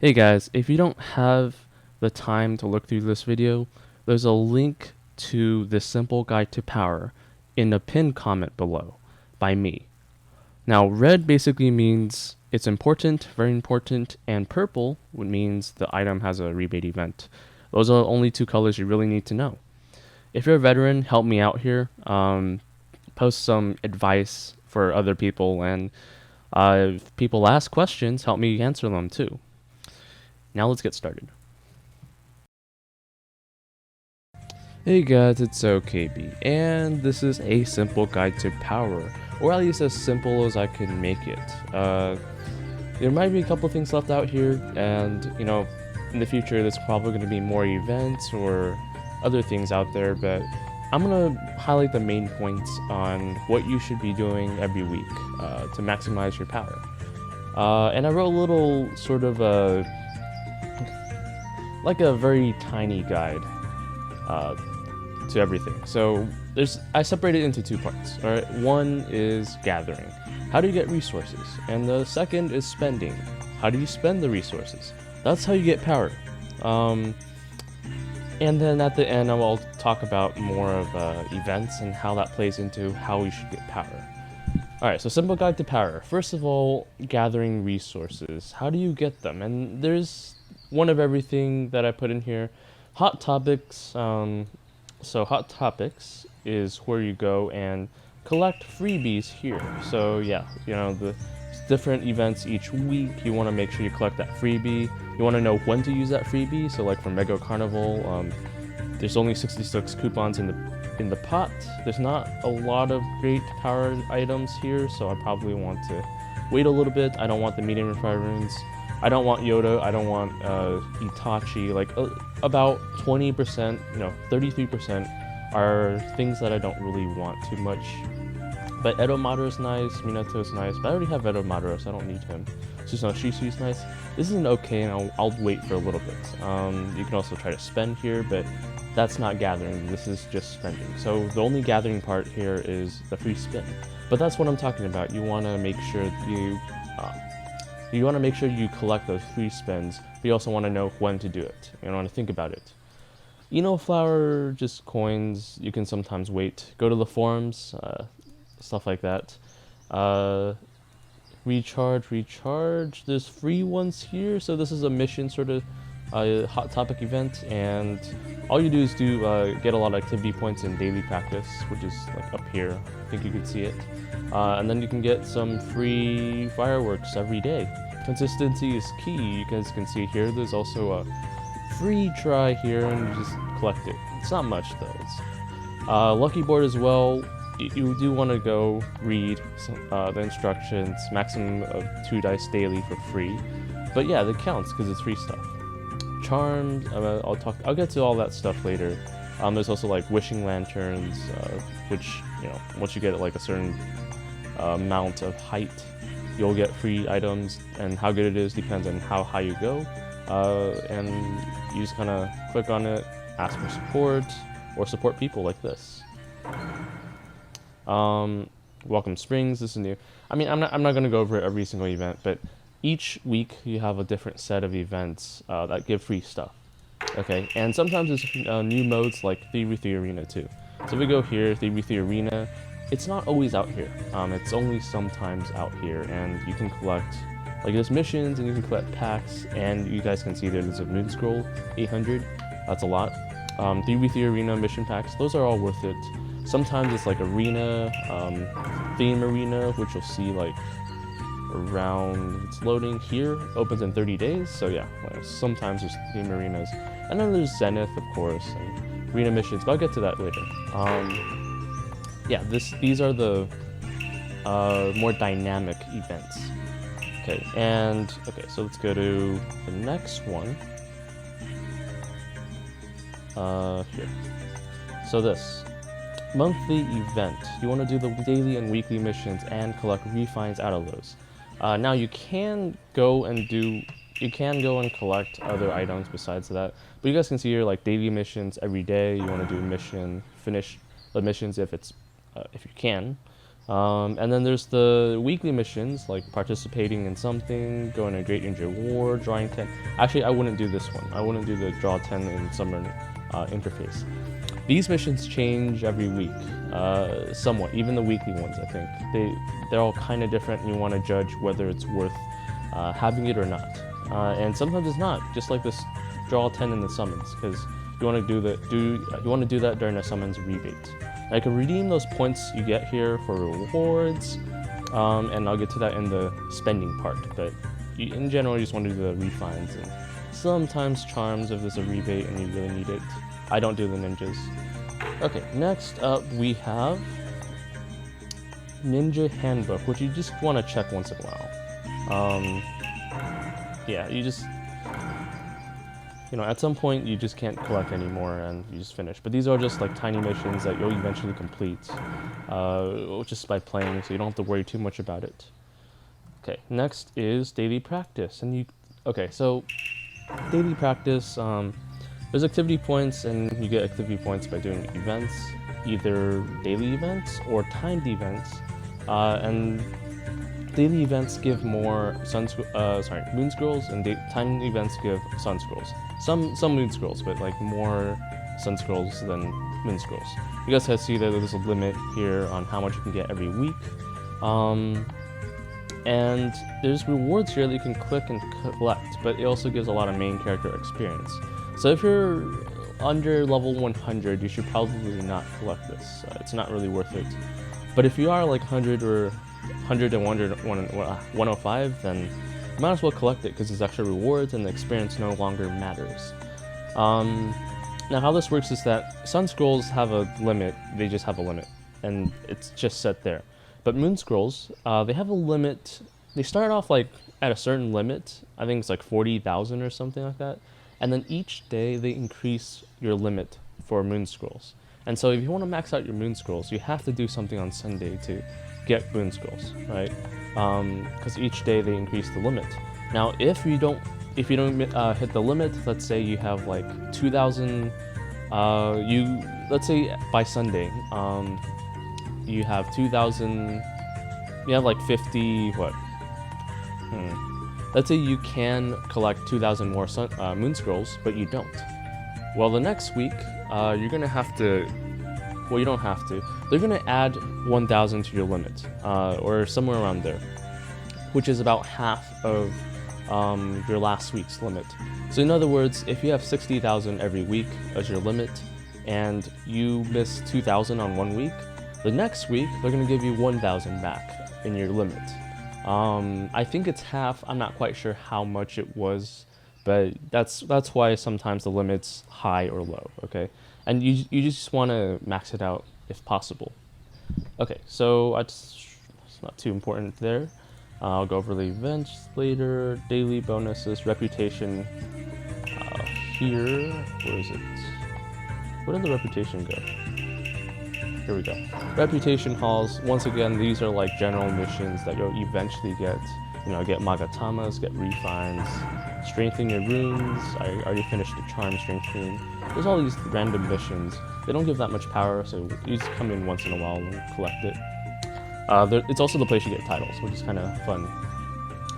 Hey guys, if you don't have the time to look through this video, there's a link to this simple guide to power in the pinned comment below by me. Now, red basically means it's important, very important, and purple means the item has a rebate event. Those are the only two colors you really need to know. If you're a veteran, help me out here. Post some advice for other people, and if people ask questions, help me answer them too. Now let's get started. Hey guys, it's OKB, and this is a simple guide to power, or at least as simple as I can make it. There might be a couple things left out here, and in the future there's probably going to be more events or other things out there, but I'm going to highlight the main points on what you should be doing every week to maximize your power. And I wrote a little sort of like a very tiny guide to everything. So I separate it into two parts. All right, one is gathering. How do you get resources? And the second is spending. How do you spend the resources? That's how you get power. And then at the end, I will talk about more of events and how that plays into how we should get power. Alright, so simple guide to power. First of all, gathering resources. How do you get them? And there's one of everything that I put in here. Hot topics. So hot topics is where you go and collect freebies here. So yeah, the different events each week. You want to make sure you collect that freebie. You want to know when to use that freebie. So like for Mega Carnival, there's only 66 coupons in the pot. There's not a lot of great power items here, so I probably want to wait a little bit. I don't want the medium fire runes. I don't want Yoda. I don't want Itachi. Like about 20%, 33% are things that I don't really want too much. But Edo Madara is nice, Minato is nice, but I already have Edo Madara, so I don't need him. Susanoo Shisu is nice. This is an okay, and I'll wait for a little bit. You can also try to spend here, but that's not gathering. This is just spending. So the only gathering part here is the free spin. But that's what I'm talking about. You want to make sure you collect those free spins, but you also want to know when to do it. You want to think about it. Flower, just coins. You can sometimes wait. Go to the forums, stuff like that. Recharge. There's free ones here. So this is a mission sort of hot topic event, and all you do is get a lot of activity points in daily practice, which is like up here. I think you can see it. And then you can get some free fireworks every day. Consistency is key. You guys can see here there's also a free try here, and you just collect it. It's not much though. It's lucky board as well. You do want to go read the instructions. Maximum of 2 dice daily for free, but yeah, that counts because it's free stuff. Charms, I'll get to all that stuff later. There's also like wishing lanterns, which once you get like a certain amount of height, you'll get free items, and how good it is depends on how high you go. And you just kind of click on it, ask for support, or support people like this. Welcome Springs, this is new. I mean, I'm not going to go over every single event, but each week you have a different set of events that give free stuff. Okay, and sometimes there's new modes like 3v3 Arena too. So if we go here, 3v3 Arena, it's not always out here. It's only sometimes out here, and you can collect, like there's missions, and you can collect packs, and you guys can see there's a Moon Scroll, 800, that's a lot. 3v3 Arena mission packs, those are all worth it. Sometimes it's like arena, theme arena, which you'll see like around, it's loading here, opens in 30 days, so yeah, sometimes there's theme arenas. And then there's Zenith, of course, and arena missions, but I'll get to that later. Yeah, these are the more dynamic events. Okay, so let's go to the next one. Here. So this monthly event, you want to do the daily and weekly missions and collect refines out of those. Now you can go and collect other items besides that, but you guys can see here like daily missions every day. You want to do a mission, finish the missions if you can. And then there's the weekly missions, like participating in something, going to a Great Ninja War, drawing 10. Actually, I wouldn't do this one. I wouldn't do the draw 10 in summer interface. These missions change every week, somewhat. Even the weekly ones, I think. They're all kind of different, and you want to judge whether it's worth having it or not. And sometimes it's not, just like this draw 10 in the summons, because you want to do that during a summons rebate. I can redeem those points you get here for rewards, and I'll get to that in the spending part, but in general you just want to do the refunds and sometimes charms if there's a rebate and you really need it. I don't do the ninjas. Okay, next up we have Ninja Handbook, which you just want to check once in a while. Yeah, at some point you just can't collect anymore and you just finish. But these are just like tiny missions that you'll eventually complete, just by playing, so you don't have to worry too much about it. Okay, next is daily practice, so daily practice. There's activity points, and you get activity points by doing events, either daily events or timed events, and daily events give more moon scrolls, and timed events give sun scrolls. Some moon scrolls, but like more sun scrolls than moon scrolls. You guys can see that there's a limit here on how much you can get every week. And there's rewards here that you can click and collect, but it also gives a lot of main character experience. So if you're under level 100, you should probably not collect this. It's not really worth it. But if you are like 100 or 100 and 105, then you might as well collect it because there's extra rewards and the experience no longer matters. Now how this works is that sun scrolls have a limit. They just have a limit, and it's just set there. But moon scrolls, they have a limit. They start off like at a certain limit. I think it's like 40,000 or something like that. And then each day they increase your limit for moon scrolls. And so if you want to max out your moon scrolls, you have to do something on Sunday to get moon scrolls, right? Because each day they increase the limit. Now, if you don't hit the limit, let's say you have like 2,000. Let's say by Sunday, you have 2,000. You have like 50. What? Let's say you can collect 2,000 more moon scrolls, but you don't. Well, the next week, you're gonna have to. Well, you don't have to. They're gonna add 1,000 to your limit, or somewhere around there, which is about half of your last week's limit. So in other words, if you have 60,000 every week as your limit, and you miss 2,000 on 1 week, the next week they're gonna give you 1,000 back in your limit. I think it's half. I'm not quite sure how much it was, but that's why sometimes the limit's high or low. Okay, and you just want to max it out if possible. Okay, so it's not too important there. I'll go over the events later. Daily bonuses, reputation. Here, where is it? Where did the reputation go? Here we go. Reputation halls. Once again, these are like general missions that you'll eventually get. Get Magatamas, get Refunds, strengthen your runes. I already finished the charm strengthening. There's all these random missions. They don't give that much power, so you just come in once in a while and collect it. It's also the place you get titles, which is kind of fun.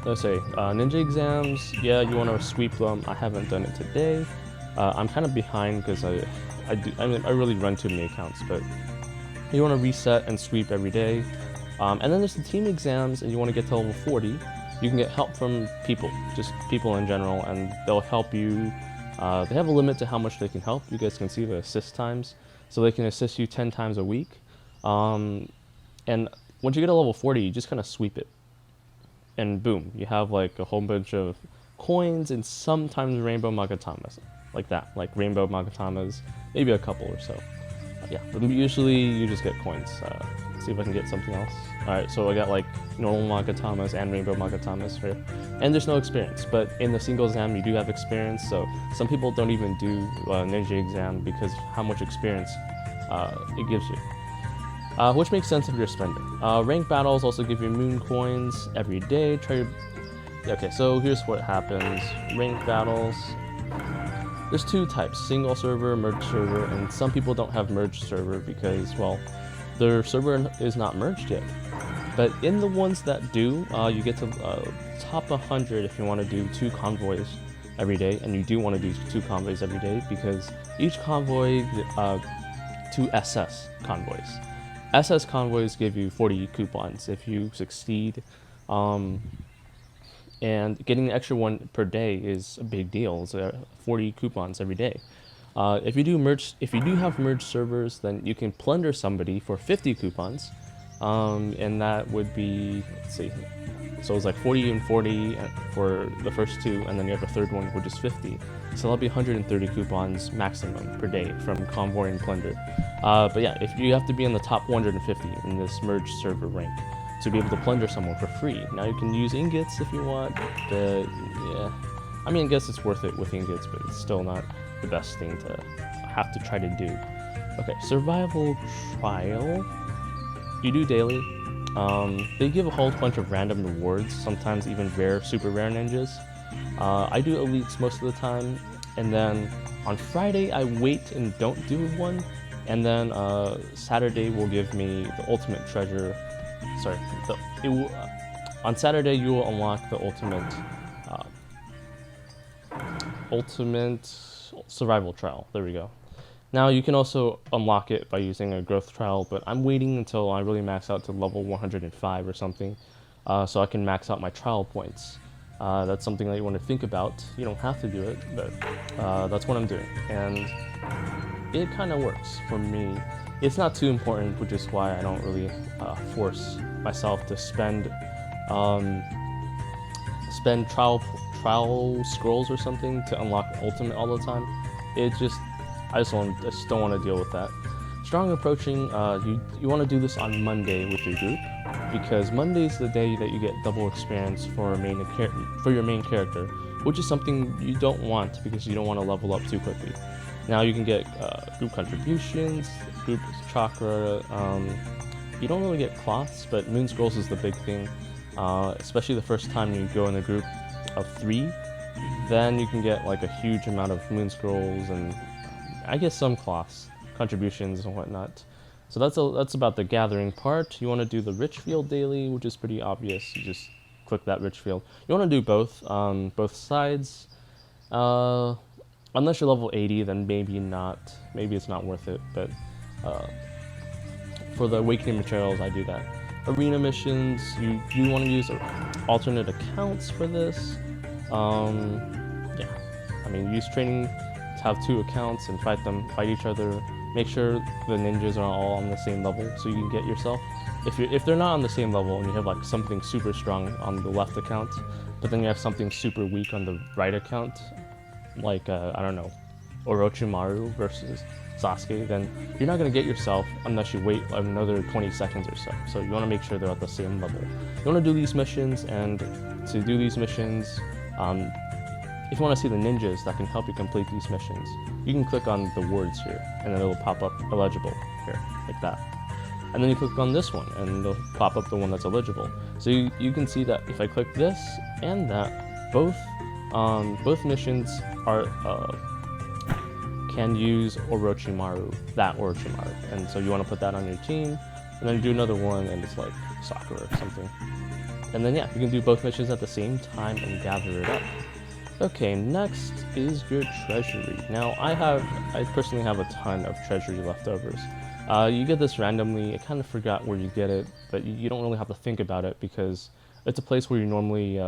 Let's say ninja exams. Yeah, you want to sweep them. I haven't done it today. I'm kind of behind because I really run too many accounts, but you want to reset and sweep every day. And then there's the team exams, and you want to get to level 40. You can get help from people, just people in general, and they'll help you. They have a limit to how much they can help. You guys can see the assist times, so they can assist you 10 times a week. And once you get to level 40, you just kind of sweep it, and boom, you have like a whole bunch of coins and sometimes rainbow Magatamas, like that, like rainbow Magatamas, maybe a couple or so. Yeah, but usually you just get coins. Let's see if I can get something else. Alright, so I got like normal Magatamas and rainbow Magatamas here. And there's no experience, but in the single exam you do have experience, so some people don't even do ninja exam because how much experience it gives you. Which makes sense if you're spending. Rank battles also give you moon coins every day. Okay, so here's what happens. Rank battles. There's two types, single server, merge server, and some people don't have merge server because, well, their server is not merged yet. But in the ones that do, you get to top 100 if you want to do 2 convoys every day, and you do want to do 2 convoys every day because each convoy, 2 SS convoys. SS convoys give you 40 coupons if you succeed, and getting the extra one per day is a big deal. It's 40 coupons every day. If you do have merged servers, then you can plunder somebody for 50 coupons, and that would be, let's see, so it's like 40 and 40 for the first 2, and then you have a third one which is 50. So that'll be 130 coupons maximum per day from convoy and plunder. But yeah, if you have to be in the top 150 in this merged server rank to be able to plunder someone for free. Now you can use ingots if you want, but yeah, I mean, I guess it's worth it with ingots, but it's still not the best thing to have to try to do. Okay, survival trial. You do daily. They give a whole bunch of random rewards, sometimes even rare, super rare ninjas. I do elites most of the time, and then on Friday I wait and don't do one, and then Saturday will give me the ultimate treasure. Sorry, on Saturday you will unlock the ultimate survival trial. There we go. Now you can also unlock it by using a growth trial, but I'm waiting until I really max out to level 105 or something, so I can max out my trial points. That's something that you want to think about. You don't have to do it, but that's what I'm doing, and it kind of works for me. It's not too important, which is why I don't really force myself to spend trial scrolls or something to unlock ultimate all the time. I just don't want to deal with that. Strong approaching, you want to do this on Monday with your group, because Monday is the day that you get double experience for your main character, which is something you don't want because you don't want to level up too quickly. Now you can get group contributions, group chakra. You don't really get cloths, but moon scrolls is the big thing, especially the first time you go in a group of 3. Then you can get like a huge amount of moon scrolls and I guess some cloths, contributions and whatnot. So that's about the gathering part. You want to do the rich field daily, which is pretty obvious. You just click that rich field. You want to do both sides. Unless you're level 80, then maybe not. Maybe it's not worth it. But for the awakening materials, I do that. Arena missions, you do want to use alternate accounts for this. Yeah, I mean, use training to have 2 accounts and fight each other. Make sure the ninjas are all on the same level so you can get yourself. If they're not on the same level and you have like something super strong on the left account, but then you have something super weak on the right account, like I don't know, Orochimaru versus Sasuke, then you're not going to get yourself unless you wait another 20 seconds or so. So you want to make sure they're at the same level. You want to do these missions, and to do these missions, if you want to see the ninjas that can help you complete these missions, you can click on the words here, and then it'll pop up eligible here, like that. And then you click on this one, and it'll pop up the one that's eligible. So you can see that if I click this and that, both missions are can use Orochimaru, and so you want to put that on your team, and then do another one, and it's like Sakura or something. And then yeah, you can do both missions at the same time and gather it up. Okay, next is your treasury. Now I personally have a ton of treasury leftovers. You get this randomly. I kind of forgot where you get it, but you don't really have to think about it because it's a place where you normally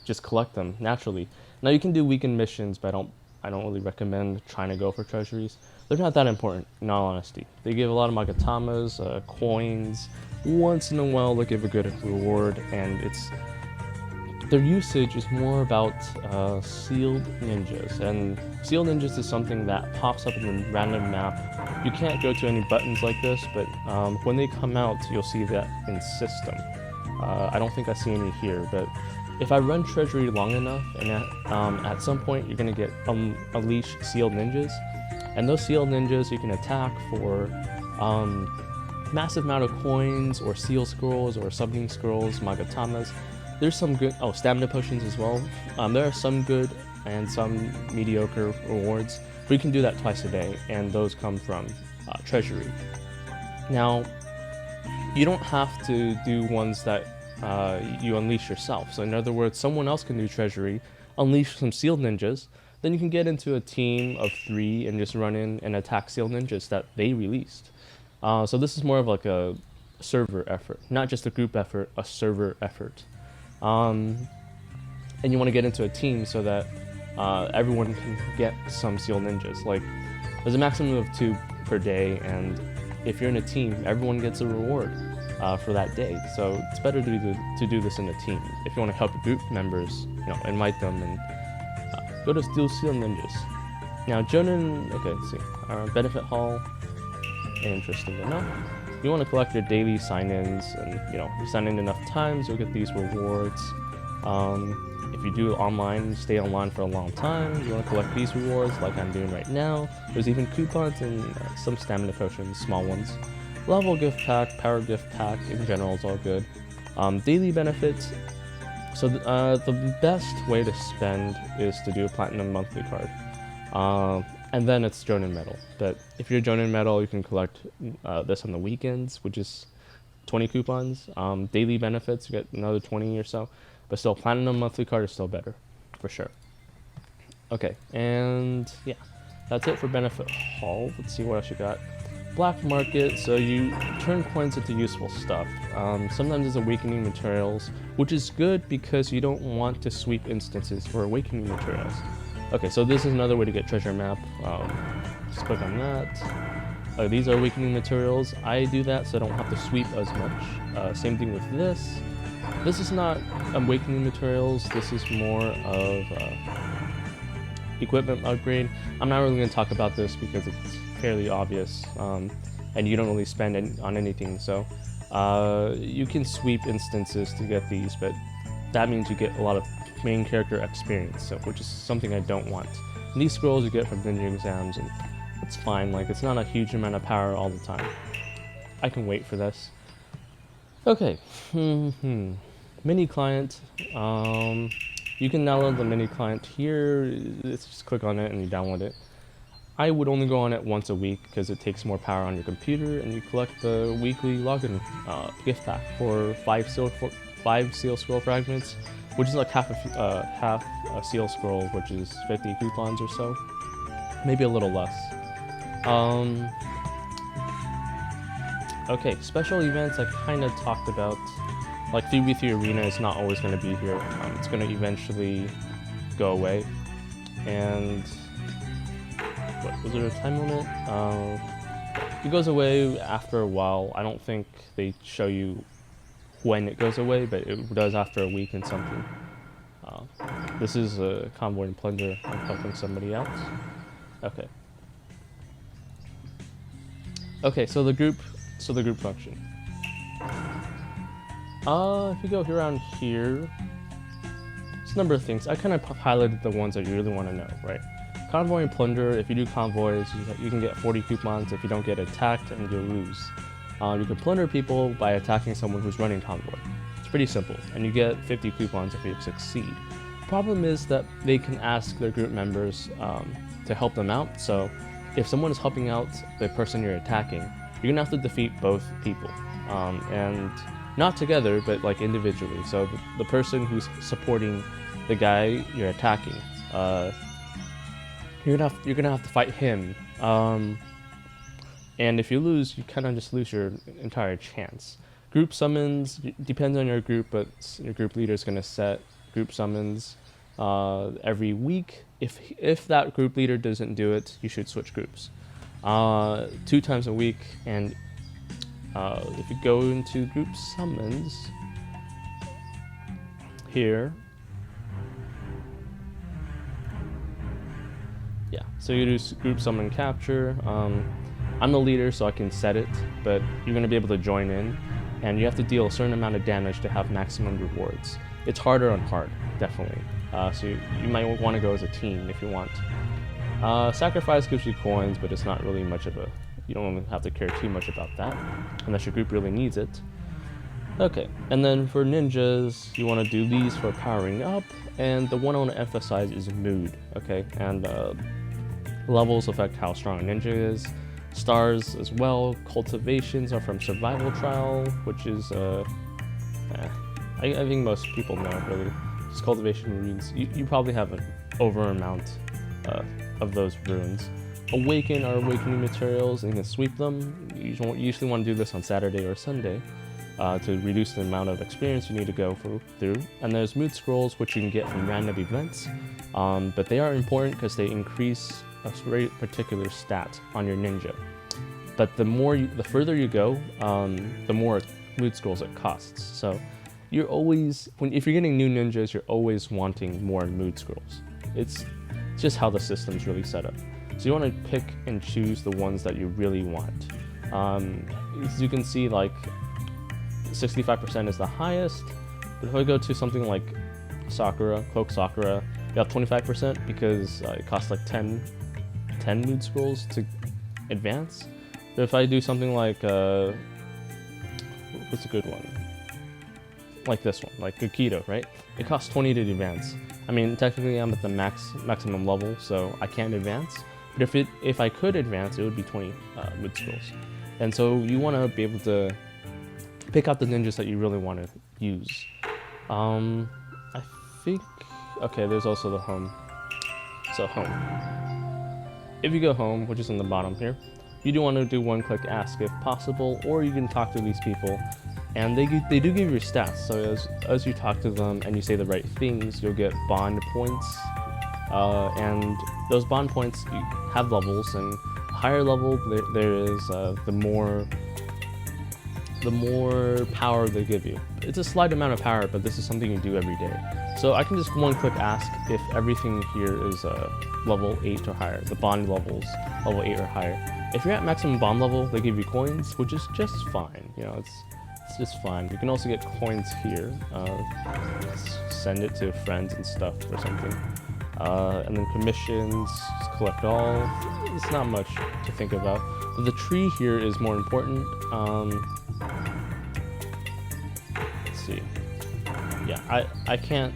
just collect them naturally. Now you can do weekend missions, but I don't really recommend trying to go for treasuries. They're not that important, in all honesty. They give a lot of magatamas, coins. Once in a while they give a good reward, and their usage is more about sealed ninjas. And sealed ninjas is something that pops up in the random map. You can't go to any buttons like this, but when they come out, you'll see that in system. I don't think I see any here, but if I run treasury long enough, and at some point you're going to get unleash sealed ninjas, and those sealed ninjas you can attack for massive amount of coins, or seal scrolls, or summoning scrolls, magatamas. There's some good, stamina potions as well. There are some good and some mediocre rewards, but you can do that twice a day, and those come from treasury. Now, you don't have to do ones that you unleash yourself. So in other words, someone else can do treasury, unleash some sealed ninjas, then you can get into a team of 3 and just run in and attack sealed ninjas that they released. So this is more of like a server effort, not just a group effort, a server effort. And you want to get into a team so that everyone can get some sealed ninjas. Like, there's a maximum of 2 per day, and if you're in a team, everyone gets a reward for that day. So it's better to do this in a team. If you want to help your group members, invite them and go to Steel Seal Ninjas. Now, Jonin, okay, let's see. Benefit Hall, interesting enough. You want to collect your daily sign-ins, and you sign in enough times, you'll get these rewards. If you do online, stay online for a long time, you want to collect these rewards like I'm doing right now. There's even coupons and some stamina potions, small ones. Level gift pack, power gift pack, in general is all good. Daily benefits. So the best way to spend is to do a platinum monthly card. And then it's Jonin Medal. But if you're Jonin Medal, you can collect this on the weekends, which is 20 coupons. Daily benefits, you get another 20 or so. But still, platinum monthly card is still better, for sure. Okay, and yeah, that's it for Benefit Hall. Let's see what else you got. Black Market, so you turn coins into useful stuff. Sometimes it's awakening materials, which is good because you don't want to sweep instances for awakening materials. Okay, so this is another way to get treasure map. Just click on that. These are awakening materials. I do that so I don't have to sweep as much. Same thing with this. This is not awakening materials. This is more of equipment upgrade. I'm not really going to talk about this because it's fairly obvious, and you don't really spend on anything. So you can sweep instances to get these, but that means you get a lot of main character experience, so which is something I don't want. And these scrolls you get from ninja exams, and it's fine. Like, it's not a huge amount of power all the time. I can wait for this. Okay, mini client. You can download the mini client here. Just click on it and you download it. I would only go on it once a week because it takes more power on your computer, and you collect the weekly login gift pack for 5 seal scroll fragments, which is like half a seal scroll, which is 50 coupons or so, maybe a little less. Okay, special events I kind of talked about. Like 3v3 Arena is not always going to be here. It's going to eventually go away. And what was there a time limit? It goes away after a while. I don't think they show you when it goes away, but it does after a week and something. This is a convoy and plunder. I'm helping somebody else. Okay. Okay, so the group function. If you go around here, there's a number of things. I kind of highlighted the ones that you really want to know, right? Convoy and plunder. If you do convoys, you can get 40 coupons. If you don't get attacked, and you'll lose. You can plunder people by attacking someone who's running convoy. It's pretty simple, and you get 50 coupons if you succeed. Problem is that they can ask their group members to help them out. So if someone is helping out the person you're attacking, you're gonna have to defeat both people, and not together, but like individually. So the person who's supporting the guy you're attacking, you're gonna have to fight him. And if you lose, you kind of just lose your entire chance. Group summons depends on your group, but your group leader is gonna set group summons every week. If that group leader doesn't do it, you should switch groups. 2 times a week, and if you go into group summons here, yeah, so you do group summon capture. I'm the leader, so I can set it, but you're going to be able to join in, and you have to deal a certain amount of damage to have maximum rewards. It's harder on hard, definitely. So you might want to go as a team if you want. Sacrifice gives you coins, but it's not really much of a... You don't really have to care too much about that, unless your group really needs it. Okay, and then for ninjas, you want to do these for powering up, and the one I want to emphasize is mood, okay? And levels affect how strong a ninja is. Stars as well. Cultivations are from Survival Trial, which is I think most people know really. Just cultivation runes. You probably have an over amount of those runes. Awaken are awakening materials, and you can sweep them. You usually want to do this on Saturday or Sunday to reduce the amount of experience you need to go through. And there's mood scrolls, which you can get from random events, but they are important because they increase a very particular stat on your ninja. But the further you go, the more mood scrolls it costs. So you're always, if you're getting new ninjas, you're always wanting more mood scrolls. It's just how the system's really set up. So you want to pick and choose the ones that you really want. As you can see, like 65% is the highest, but if I go to something like Sakura, Cloak Sakura, you got 25% because it costs like 10 mood scrolls to advance. But if I do something like, what's a good one? Like this one, like Gakido, right? It costs 20 to advance. I mean, technically I'm at the maximum level, so I can't advance. But if I could advance, it would be 20 mood scrolls. And so you want to be able to pick out the ninjas that you really want to use. I think, okay, there's also the home. So home. If you go home, which is in the bottom here, you do want to do one-click ask if possible, or you can talk to these people, and they do give you stats. So as you talk to them and you say the right things, you'll get bond points, and those bond points have levels, and higher level there is the more power they give you. It's a slight amount of power, but this is something you do every day. So I can just one-click ask if everything here is level 8 or higher. The bond levels level 8 or higher. If you're at maximum bond level, they give you coins, which is just fine. You know, it's just fine. You can also get coins here. Send it to friends and stuff or something. And then commissions, just collect all. It's not much to think about. But the tree here is more important. Let's see. Yeah, I can't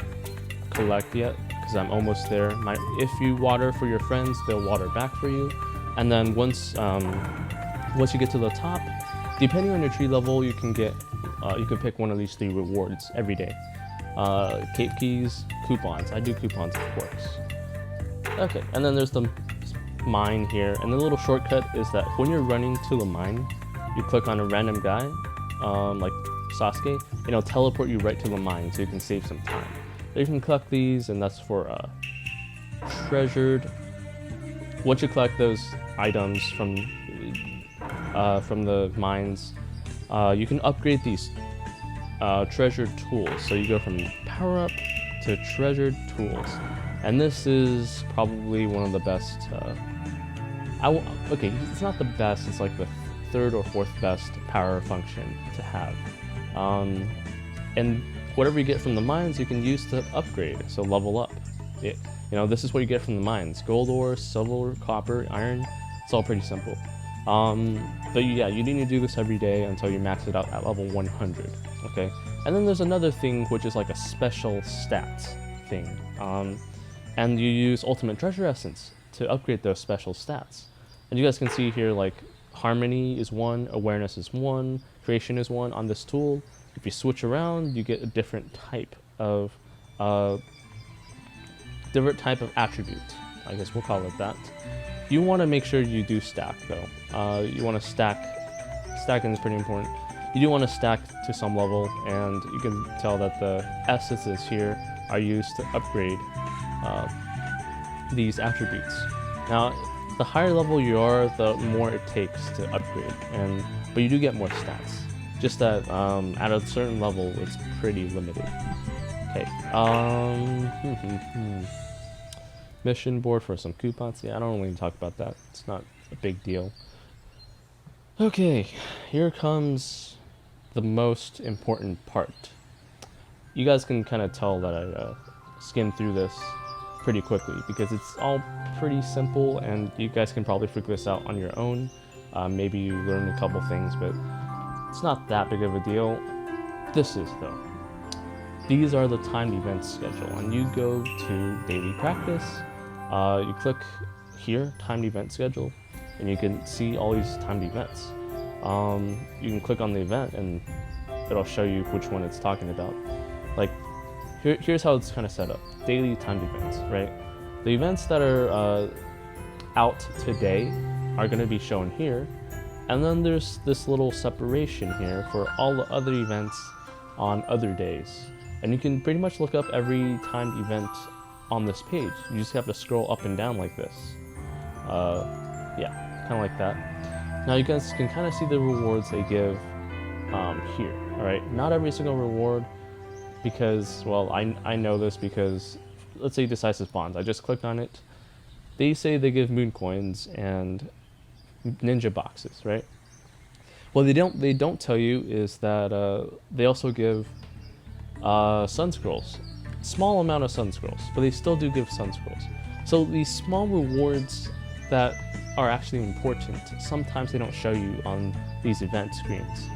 collect yet because I'm almost there. If you water for your friends, they'll water back for you. And then once you get to the top, depending on your tree level, you can pick one of these 3 rewards every day. Cape keys, coupons. I do coupons, of course. Okay, and then there's the mine here, and the little shortcut is that when you're running to the mine, you click on a random guy, like Sasuke, and it'll teleport you right to the mine, so you can save some time. So you can collect these, and that's for treasured. Once you collect those items from the mines, you can upgrade these treasured tools. So you go from power up to treasured tools, and this is probably one of the best. Okay, it's not the best. It's like the 3rd or 4th best power function to have. And whatever you get from the mines, you can use to upgrade. So level up. You know, this is what you get from the mines: gold ore, silver, copper, iron. It's all pretty simple. But yeah, you need to do this every day until you max it out at level 100. Okay, and then there's another thing which is like a special stats thing, and you use ultimate treasure essence to upgrade those special stats. And you guys can see here, like, harmony is 1, awareness is 1, creation is 1 on this tool. If you switch around, you get a different type of attribute. I guess we'll call it that. You want to make sure you do stack, though. You want to stack. Stacking is pretty important. You do want to stack to some level, and you can tell that the essences here are used to upgrade these attributes. Now, the higher level you are, the more it takes to upgrade, but you do get more stats. Just that at a certain level, it's pretty limited. Okay. Mission board for some coupons. Yeah, I don't really talk about that. It's not a big deal. Okay, here comes the most important part. You guys can kind of tell that I skimmed through this pretty quickly because it's all pretty simple, and you guys can probably figure this out on your own. Maybe you learn a couple things, but it's not that big of a deal. This is, though. These are the timed events schedule, and you go to daily practice. You click here, timed event schedule, and you can see all these timed events. You can click on the event and it'll show you which one it's talking about. Like, here's how it's kind of set up. Daily timed events, right? The events that are out today are going to be shown here, and then there's this little separation here for all the other events on other days. And you can pretty much look up every timed event on this page. You just have to scroll up and down like this. Yeah, kind of like that. Now you guys can kind of see the rewards they give here. All right, not every single reward, because, well, I know this because, let's say Decisive Bonds. I just clicked on it. They say they give moon coins and ninja boxes, right? What they don't tell you is that they also give sun scrolls. Small amount of sun scrolls, but they still do give sun scrolls. So these small rewards that are actually important, sometimes they don't show you on these event screens.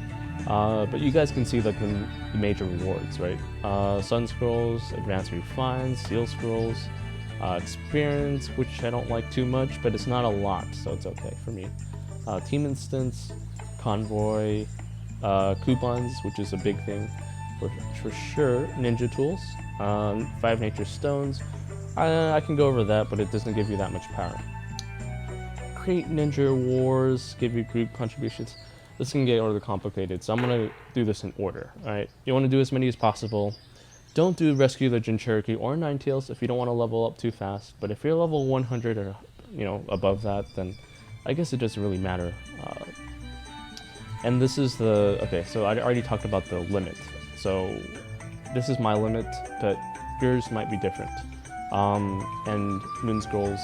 But you guys can see like the major rewards, right? Sun scrolls, advanced refines, seal scrolls, experience, which I don't like too much, but it's not a lot, so it's okay for me. Team instance, convoy, coupons, which is a big thing for sure. Ninja tools, 5 nature stones. I can go over that, but it doesn't give you that much power. Create ninja wars, give you group contributions. This can get a little complicated, so I'm gonna do this in order. All right, you want to do as many as possible. Don't do rescue the Jinchuriki or Ninetales if you don't want to level up too fast. But if you're level 100 or above that, then I guess it doesn't really matter. And this is okay. So I already talked about the limit. So this is my limit, but yours might be different. And moon scrolls.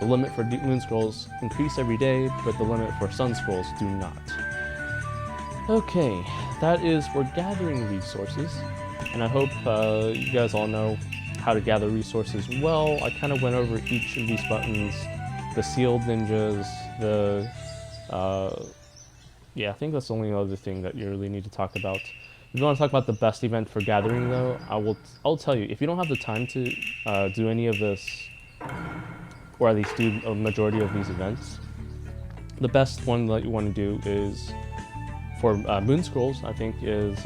The limit for moon scrolls increase every day, but the limit for sun scrolls do not. Okay, that is for gathering resources, and I hope you guys all know how to gather resources well. I kind of went over each of these buttons, the sealed ninjas, yeah, I think that's the only other thing that you really need to talk about. If you want to talk about the best event for gathering, though, I'll tell you, if you don't have the time to do any of this, or at least do a majority of these events, the best one that you want to do is for moon scrolls, I think, is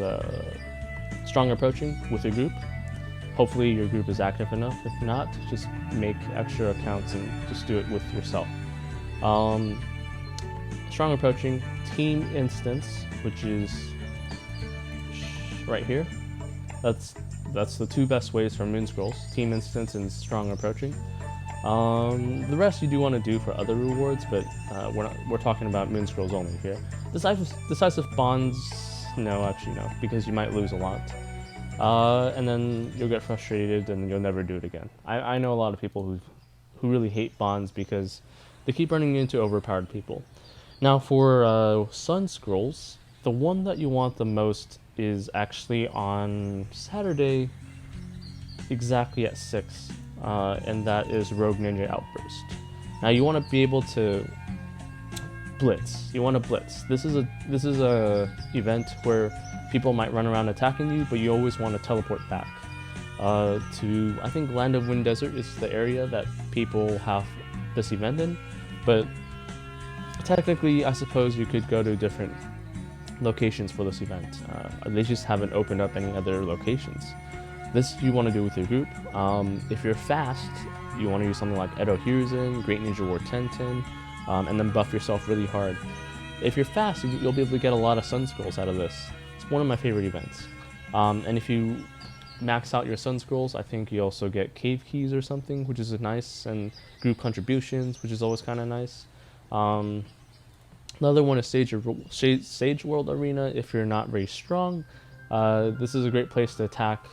strong approaching with your group. Hopefully your group is active enough. If not, just make extra accounts and just do it with yourself. Strong approaching, team instance, which is right here. That's the two best ways for moon scrolls: team instance and strong approaching. The rest you do want to do for other rewards, but we're talking about moon scrolls only here. Decisive bonds, no, actually no, because you might lose a lot. And then you'll get frustrated and you'll never do it again. I know a lot of people who really hate bonds because they keep running into overpowered people. Now for sun scrolls, the one that you want the most is actually on Saturday, exactly at 6. And that is Rogue Ninja Outburst. Now you want to be able to blitz. You want to blitz. This is a event where people might run around attacking you, but you always want to teleport back to, I think, Land of Wind Desert is the area that people have this event in. But technically, I suppose you could go to different locations for this event. They just haven't opened up any other locations. This you want to do with your group. If you're fast, you want to use something like Edo Hiruzen, Great Ninja War Tenten, and then buff yourself really hard. If you're fast, you'll be able to get a lot of sun scrolls out of this. It's one of my favorite events. And if you max out your sun scrolls, I think you also get cave keys or something, which is nice, and group contributions, which is always kind of nice. Another one is Sage World Arena. If you're not very strong, this is a great place to attack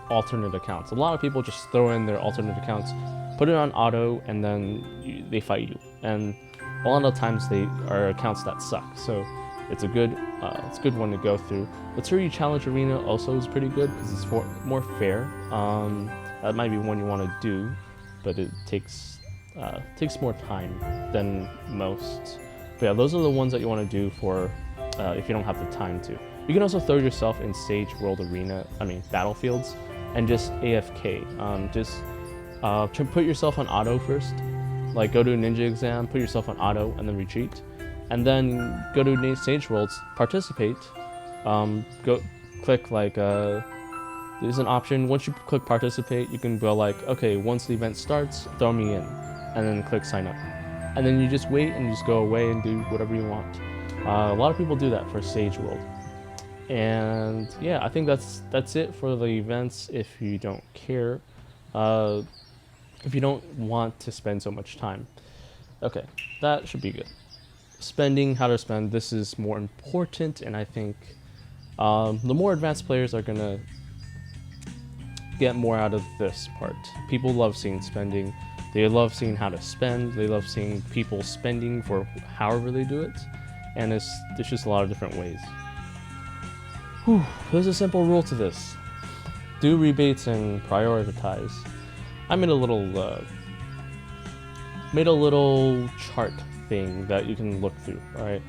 alternate accounts. A lot of people just throw in their alternate accounts, put it on auto, and then they fight you. And a lot of times they are accounts that suck. So it's a good one to go through. The Tsuru Challenge Arena also is pretty good because it's more fair. That might be one you want to do, but it takes more time than most. But yeah, those are the ones that you want to do for if you don't have the time to. You can also throw yourself in Sage World Arena, Battlefields, and just AFK. Just put yourself on auto first, like go to a ninja exam, put yourself on auto, and then retreat, and then go to Sage Worlds, participate, go click like there's an option. Once you click participate, you can go like, okay, once the event starts, throw me in, and then click sign up, and then you just wait and just go away and do whatever you want. A lot of people do that for Sage World. And yeah, I think that's it for the events. If you don't care, if you don't want to spend so much time, okay, that should be good. Spending, how to spend, this is more important, and I think the more advanced players are gonna get more out of this part. People love seeing spending. They love seeing how to spend. They love seeing people spending for however they do it, and there's just a lot of different ways. Whew, there's a simple rule to this. Do rebates and prioritize. I made a little chart thing that you can look through, alright?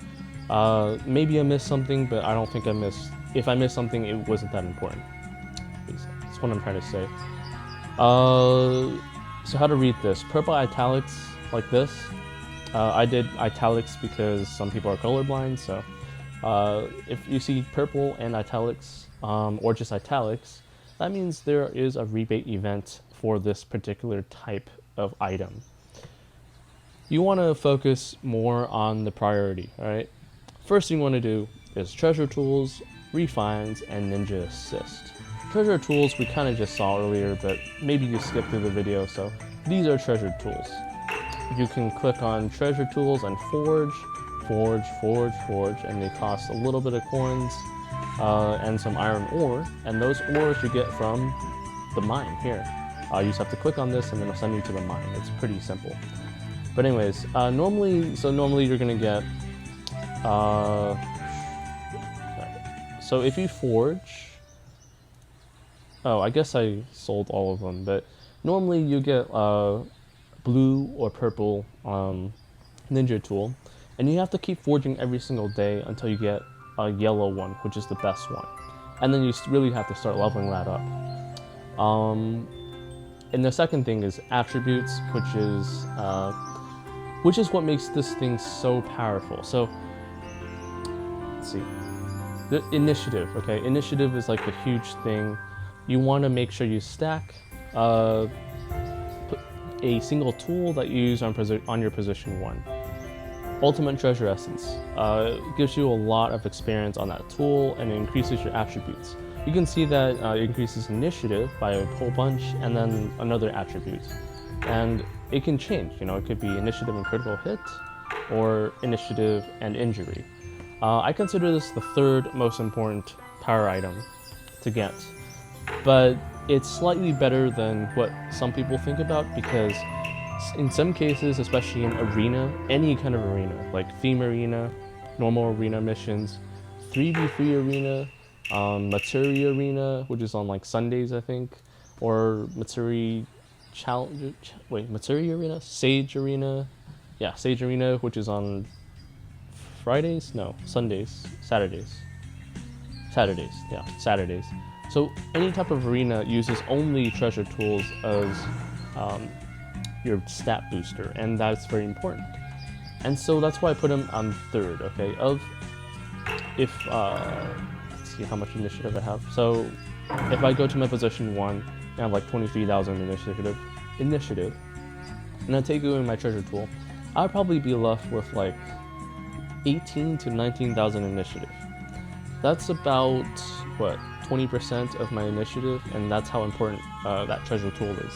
Maybe I missed something, but I don't think I missed. If I missed something, it wasn't that important. That's what I'm trying to say. So how to read this? Purple italics like this. I did italics because some people are colorblind, so if you see purple and italics, or just italics, that means there is a rebate event for this particular type of item. You want to focus more on the priority, alright? First thing you want to do is treasure tools, refunds, and ninja assist. Treasure tools we kind of just saw earlier, but maybe you skipped through the video, so these are treasure tools. You can click on treasure tools and forge, and they cost a little bit of coins and some iron ore, and those ores you get from the mine here. You just have to click on this and then it'll send you to the mine. It's pretty simple. But anyways, normally you're gonna get so if you forge, I guess I sold all of them, but normally you get blue or purple ninja tool, and you have to keep forging every single day until you get a yellow one, which is the best one, and then you really have to start leveling that up. And the second thing is attributes, which is what makes this thing so powerful. So let's see, the initiative. Okay, initiative is like a huge thing. You want to make sure you stack a single tool that you use on your position 1. Ultimate Treasure Essence gives you a lot of experience on that tool, and it increases your attributes. You can see that it increases initiative by a whole bunch, and then another attribute. And it can change, it could be initiative and critical hit, or initiative and injury. I consider this the third most important power item to get, but it's slightly better than what some people think about, because in some cases, especially in arena, any kind of arena, like theme arena, normal arena missions, 3v3 arena, Matsuri arena, which is on like Sundays, I think, or Matsuri arena? Sage arena? Yeah, Sage arena, which is on Fridays? No, Sundays, Saturdays. Saturdays. So any type of arena uses only treasure tools as your stat booster, and that's very important. And so that's why I put him on third, okay? Let's see how much initiative I have. So if I go to my position 1, I have like 23,000 initiative, and I take away my treasure tool, I'd probably be left with like 18 to 19,000 initiative. That's about, what, 20% of my initiative, and that's how important that treasure tool is.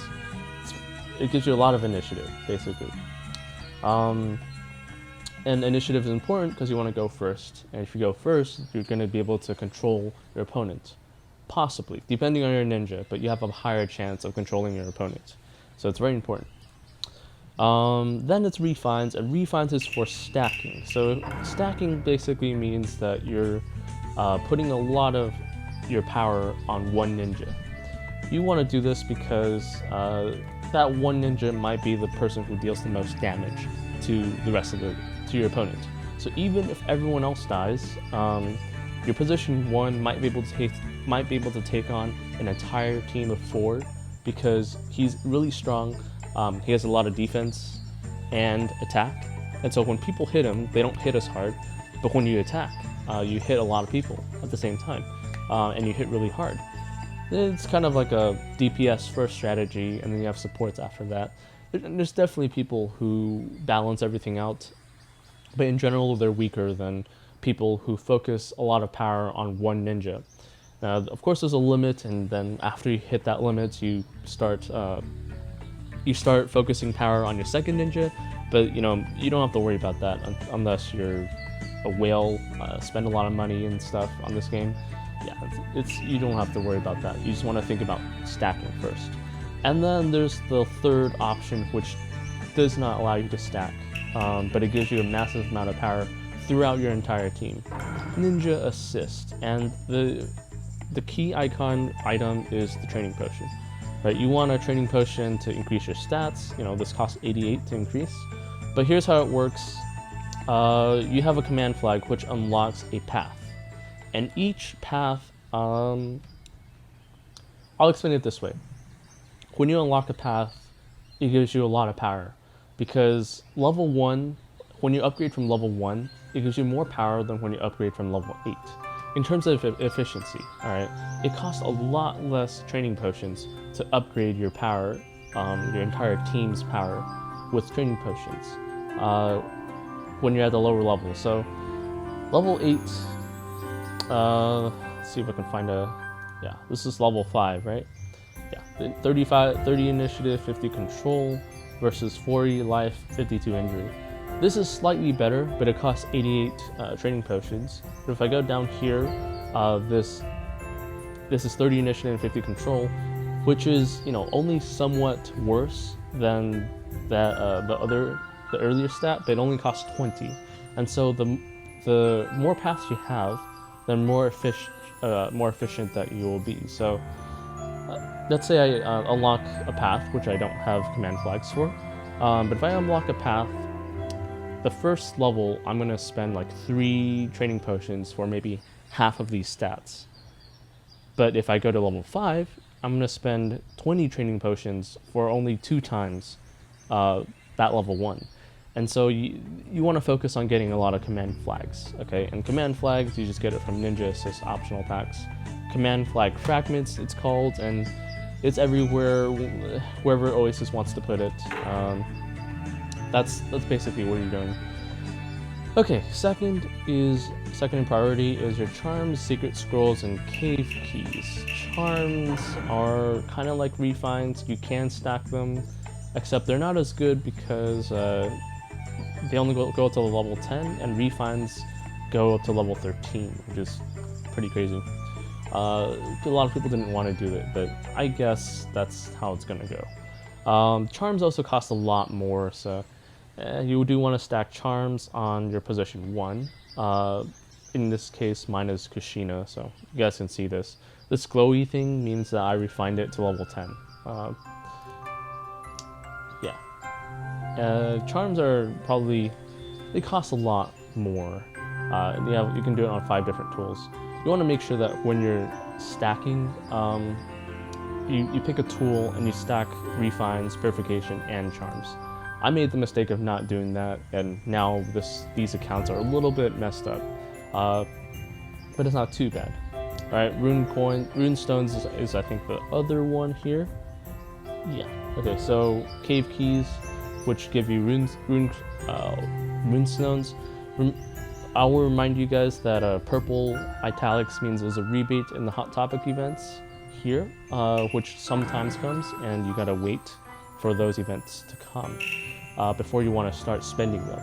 It gives you a lot of initiative, basically. And initiative is important because you want to go first, and if you go first, you're going to be able to control your opponent. Possibly, depending on your ninja, but you have a higher chance of controlling your opponent. So it's very important. Then it's refunds, and refunds is for stacking. So stacking basically means that you're putting a lot of your power on one ninja. You want to do this because that one ninja might be the person who deals the most damage to the rest of to your opponent. So even if everyone else dies, your position 1 might be able to take on an entire team of 4 because he's really strong. He has a lot of defense, and attack. And so when people hit him, they don't hit as hard, but when you attack, you hit a lot of people at the same time, and you hit really hard. It's kind of like a DPS first strategy, and then you have supports after that. There's definitely people who balance everything out, but in general, they're weaker than people who focus a lot of power on one ninja. Now, of course, there's a limit, and then after you hit that limit, you start focusing power on your second ninja. But you don't have to worry about that unless you're a whale, spend a lot of money and stuff on this game. Yeah, you don't have to worry about that. You just want to think about stacking first. And then there's the third option, which does not allow you to stack, but it gives you a massive amount of power throughout your entire team. Ninja Assist, and the key item is the training potion. Right, you want a training potion to increase your stats. This costs 88 to increase. But here's how it works. You have a command flag which unlocks a path. And each path, I'll explain it this way. When you unlock a path, it gives you a lot of power. Because level 1, when you upgrade from level 1, it gives you more power than when you upgrade from level 8. In terms of efficiency, alright, it costs a lot less training potions to upgrade your power, your entire team's power, with training potions when you're at the lower level. So, level 8, let's see if I can find this is level 5, right? Yeah, 30 initiative, 50 control, versus 40 life, 52 injury. This is slightly better, but it costs 88 training potions. But if I go down here, this is 30 initiative and 50 control, which is only somewhat worse than that the earlier stat, but it only costs 20. And so the more paths you have, the more efficient that you will be. So let's say I unlock a path, which I don't have command flags for, but if I unlock a path, the first level, I'm going to spend like 3 training potions for maybe half of these stats. But if I go to level 5, I'm going to spend 20 training potions for only 2 times that level 1. And so you want to focus on getting a lot of command flags, okay? And command flags, you just get it from Ninja Assist optional packs. Command flag fragments, it's called, and it's everywhere, wherever Oasis wants to put it. That's basically what you're doing. Okay, second in priority is your charms, secret scrolls, and cave keys. Charms are kind of like refines. You can stack them, except they're not as good because they only go up to level 10, and refines go up to level 13, which is pretty crazy. A lot of people didn't want to do it, but I guess that's how it's gonna go. Charms also cost a lot more, so you do want to stack charms on your position 1. In this case, mine is Kushina, so you guys can see this. This glowy thing means that I refined it to level 10. Charms are probably, they cost a lot more. You can do it on 5 different tools. You want to make sure that when you're stacking, you pick a tool and you stack refines, purification, and charms. I made the mistake of not doing that, and now these accounts are a little bit messed up, but it's not too bad. All right, rune stones is I think the other one here. Yeah. Okay, so cave keys, which give you rune stones. I'll remind you guys that purple italics means there's a rebate in the Hot Topic events here, which sometimes comes, and you gotta wait for those events to come before you want to start spending them.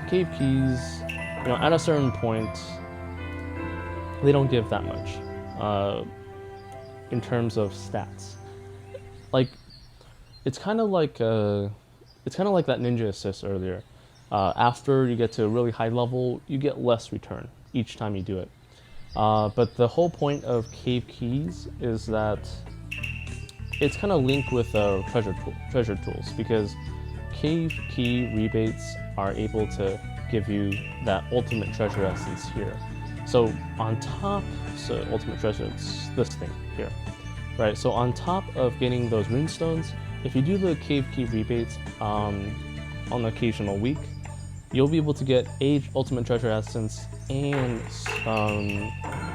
Cave keys, at a certain point, they don't give that much in terms of stats. Like, it's kind of like that Ninja Assist earlier. After you get to a really high level, you get less return each time you do it. But the whole point of cave keys is that it's kind of linked with treasure tools, because cave key rebates are able to give you that ultimate treasure essence here. So on top, ultimate treasure, it's this thing here, right? So on top of getting those rune stones, if you do the cave key rebates, on an occasional week, you'll be able to get Age Ultimate Treasure Essence and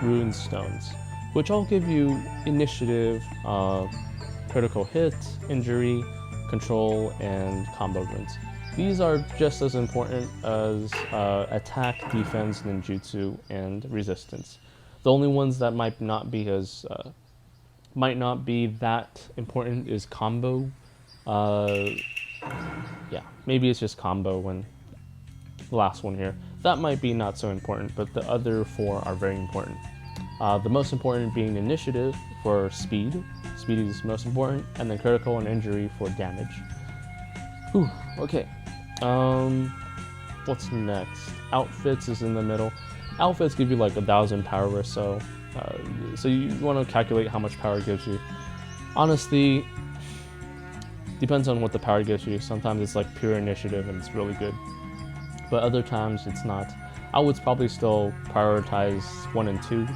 Rune Stones, which all give you initiative, critical hit, injury, control, and combo runes. These are just as important as attack, defense, ninjutsu, and resistance. The only ones that might not be that important is combo. Yeah, maybe it's just combo and the last one here. That might be not so important, but the other 4 are very important. The most important being initiative for speed. Speed is most important, and then critical and injury for damage. Whew, okay. What's next? Outfits is in the middle. Outfits give you like 1,000 power or so. So you want to calculate how much power it gives you. Honestly, depends on what the power gives you. Sometimes it's like pure initiative and it's really good, but other times it's not. I would probably still prioritize 1 and 2.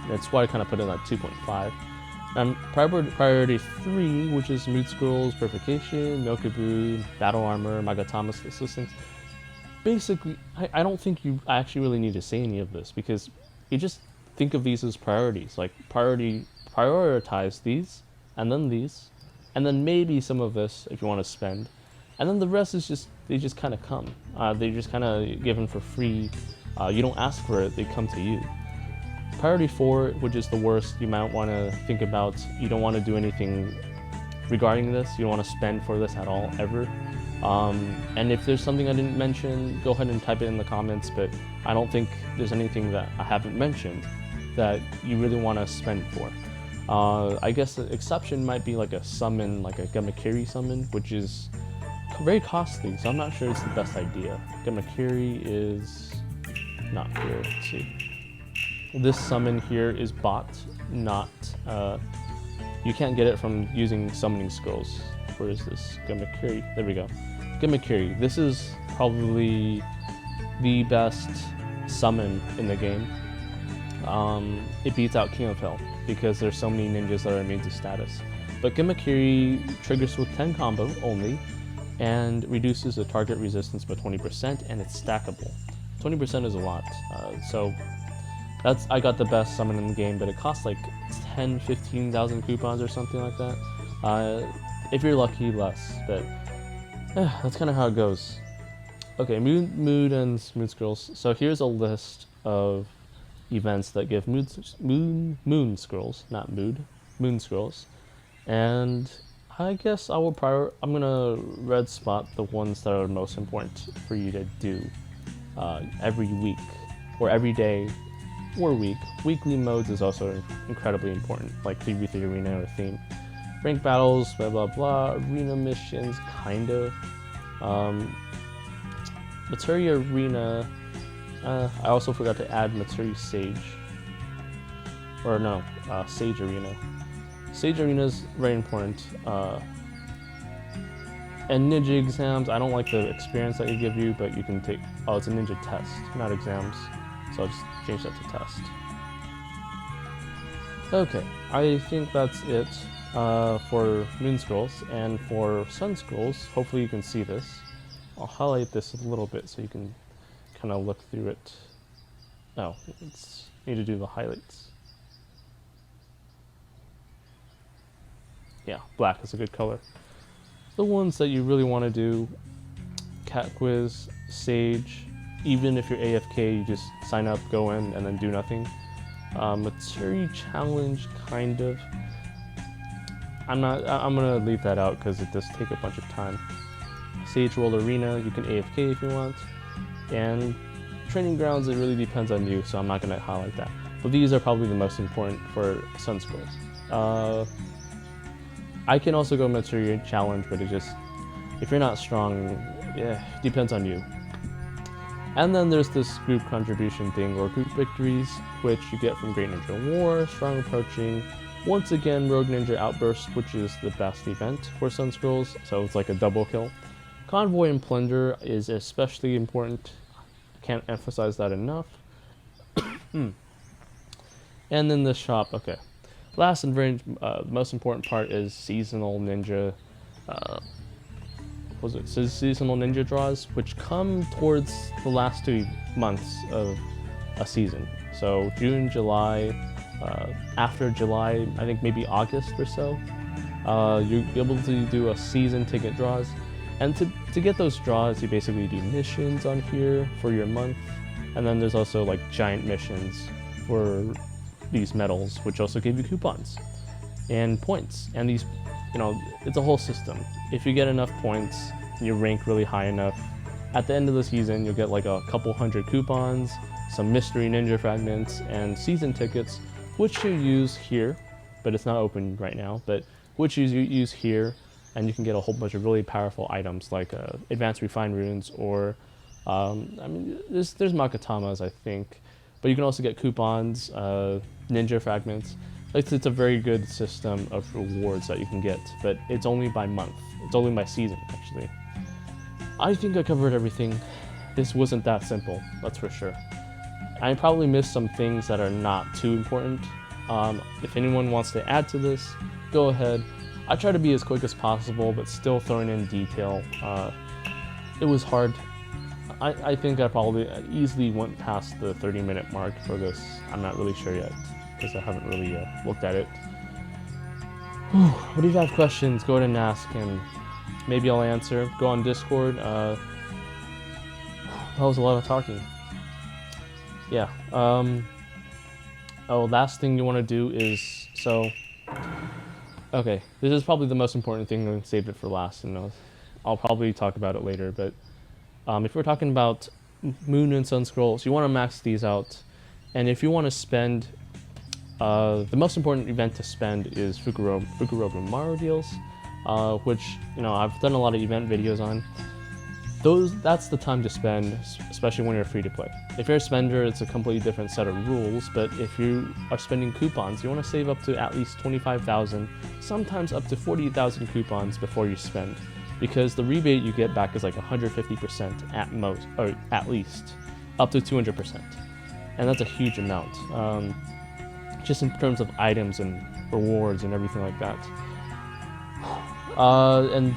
That's why I kind of put in at 2.5. And priority 3, which is Mood Scrolls, Purification, Milkabu, Battle Armor, Magatama's Assistance. Basically, I don't think you actually really need to say any of this, because you just think of these as priorities. Like, prioritize these, and then maybe some of this if you want to spend. And then the rest is just, they just kind of come. They're just kind of given for free. You don't ask for it, they come to you. Priority 4, which is the worst, you might want to think about. You don't want to do anything regarding this. You don't want to spend for this at all, ever. And if there's something I didn't mention, go ahead and type it in the comments, but I don't think there's anything that I haven't mentioned that you really want to spend for. I guess the exception might be like a summon, like a Gamakiri summon, which is very costly, so I'm not sure it's the best idea. Gamakiri is not here, let's see. This summon here is bought, not, you can't get it from using summoning scrolls. Where is this? Gamakiri, there we go. Gamakiri, this is probably the best summon in the game. It beats out King of Hell because there's so many ninjas that are immune to status. But Gamakiri triggers with 10 combo only and reduces the target resistance by 20%, and it's stackable. 20% is a lot, so I got the best summon in the game, but it costs like 10,000-15,000 coupons or something like that. If you're lucky, less, but that's kind of how it goes. Okay, mood and mood scrolls. So here's a list of events that give moon scrolls, not mood, moon scrolls. And I guess I'm gonna red spot the ones that are most important for you to do every week or every day or week. Weekly modes is also incredibly important, like 3v3 arena or theme. Rank battles, blah blah blah, arena missions, kind of. Materia Arena, I also forgot to add Materia Sage. Or no, Sage Arena. Sage Arena is very important. And ninja exams, I don't like the experience that you give you, but you can take, oh, it's a ninja test, not exams. So I'll just change that to test. Okay, I think that's it for Moon Scrolls, and for Sun Scrolls, hopefully you can see this. I'll highlight this a little bit so you can kind of look through it. Oh, need to do the highlights. Yeah, black is a good color. The ones that you really want to do, Cat Quiz, Sage, even if you're AFK, you just sign up, go in, and then do nothing. Materia Challenge, kind of. I'm gonna leave that out because it does take a bunch of time. Sage World Arena, you can AFK if you want. And Training Grounds, it really depends on you, so I'm not gonna highlight that. But these are probably the most important for Sun Scrolls. I can also go Materia Challenge, but it just, if you're not strong, yeah, depends on you. And then there's this group contribution thing, or group victories, which you get from Great Ninja War, Strong Approaching, once again Rogue Ninja Outburst, which is the best event for Sun Scrolls, so it's like a double kill. Convoy and Plunder is especially important, I can't emphasize that enough. And then the shop, okay. Last and very most important part is seasonal ninja. was it seasonal ninja draws, which come towards the last 2 months of a season. So June, July, after July, I think maybe August or so, you'll be able to do a season ticket draws. And to get those draws, you basically do missions on here for your month. And then there's also like giant missions for these medals, which also give you coupons and points. And these, it's a whole system. If you get enough points, you rank really high enough, at the end of the season, you'll get like a couple hundred coupons, some mystery ninja fragments, and season tickets, which you use here, but it's not open right now, but which you use here, and you can get a whole bunch of really powerful items like advanced refined runes, or there's Makatamas, I think, but you can also get coupons, ninja fragments. It's a very good system of rewards that you can get, but it's only by month. It's only by season, actually. I think I covered everything. This wasn't that simple, that's for sure. I probably missed some things that are not too important. If anyone wants to add to this, go ahead. I try to be as quick as possible, but still throwing in detail. It was hard. I think I probably easily went past the 30-minute mark for this. I'm not really sure yet, because I haven't really looked at it. But if you have questions, go ahead and ask, and maybe I'll answer. Go on Discord. That was a lot of talking. Yeah. Last thing you want to do is, okay, this is probably the most important thing. I saved it for last, and I'll probably talk about it later. But if we're talking about Moon and Sun Scrolls, you want to max these out. And if you want to spend, the most important event to spend is Fukuroku Maru deals, which I've done a lot of event videos on. That's the time to spend, especially when you're free to play. If you're a spender, it's a completely different set of rules, but if you are spending coupons, you want to save up to at least 25,000, sometimes up to 40,000 coupons before you spend, because the rebate you get back is like 150% at most, or at least, up to 200%. And that's a huge amount, just in terms of items and rewards and everything like that. And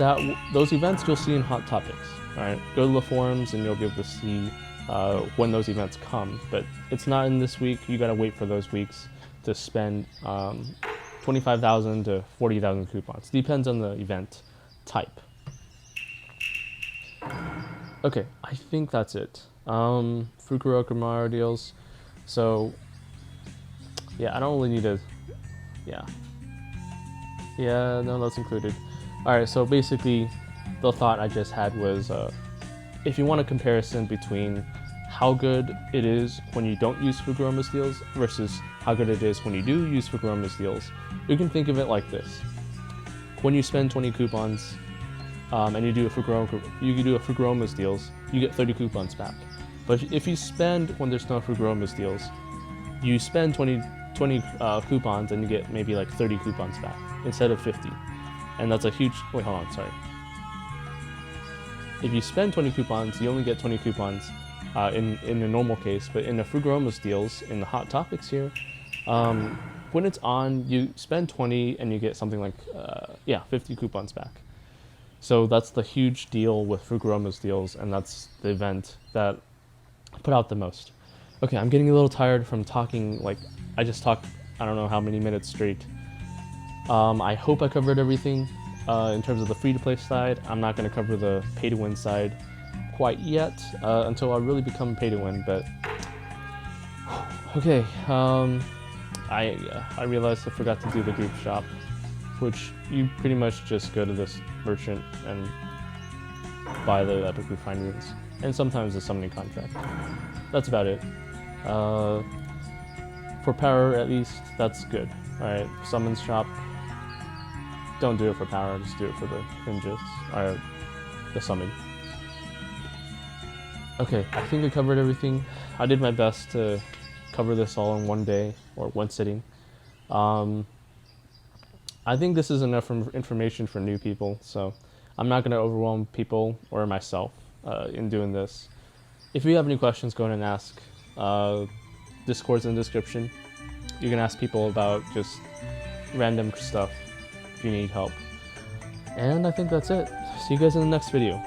those events you'll see in Hot Topics. Alright, go to the forums and you'll be able to see when those events come. But it's not in this week. You gotta wait for those weeks to spend 25,000 to 40,000 coupons. Depends on the event type. Okay, I think that's it. Fukuroku Maru deals. So, yeah, I don't really need to. Yeah, no, that's included. Alright, so basically, the thought I just had was, if you want a comparison between how good it is when you don't use Fukuroma's deals versus how good it is when you do use Fukuroma's deals, you can think of it like this. When you spend 20 coupons and you do a Fukuroma's deals, you get 30 coupons back. But if you spend when there's no Fukuroma's deals, you spend 20 coupons and you get maybe like 30 coupons back instead of 50. And that's a huge, wait, hold on, sorry. If you spend 20 coupons, you only get 20 coupons in the normal case, but in the Fukuroma's deals, in the Hot Topics here, when it's on, you spend 20 and you get something like, 50 coupons back. So that's the huge deal with Fukuroma's deals, and that's the event that put out the most. Okay, I'm getting a little tired from talking, I just talked, I don't know how many minutes straight. I hope I covered everything. In terms of the free-to-play side, I'm not going to cover the pay-to-win side quite yet until I really become pay-to-win, but okay. I realized I forgot to do the group shop, which you pretty much just go to this merchant and buy the epic refined runes, and sometimes the summoning contract. That's about it. For power, at least, that's good. Alright, summons shop. Don't do it for power, just do it for the ninjas, or the summon. Okay, I think I covered everything. I did my best to cover this all in one day, or one sitting. I think this is enough information for new people, so I'm not going to overwhelm people or myself in doing this. If you have any questions, go ahead and ask. Discord's in the description. You can ask people about just random stuff if you need help. And I think that's it. See you guys in the next video.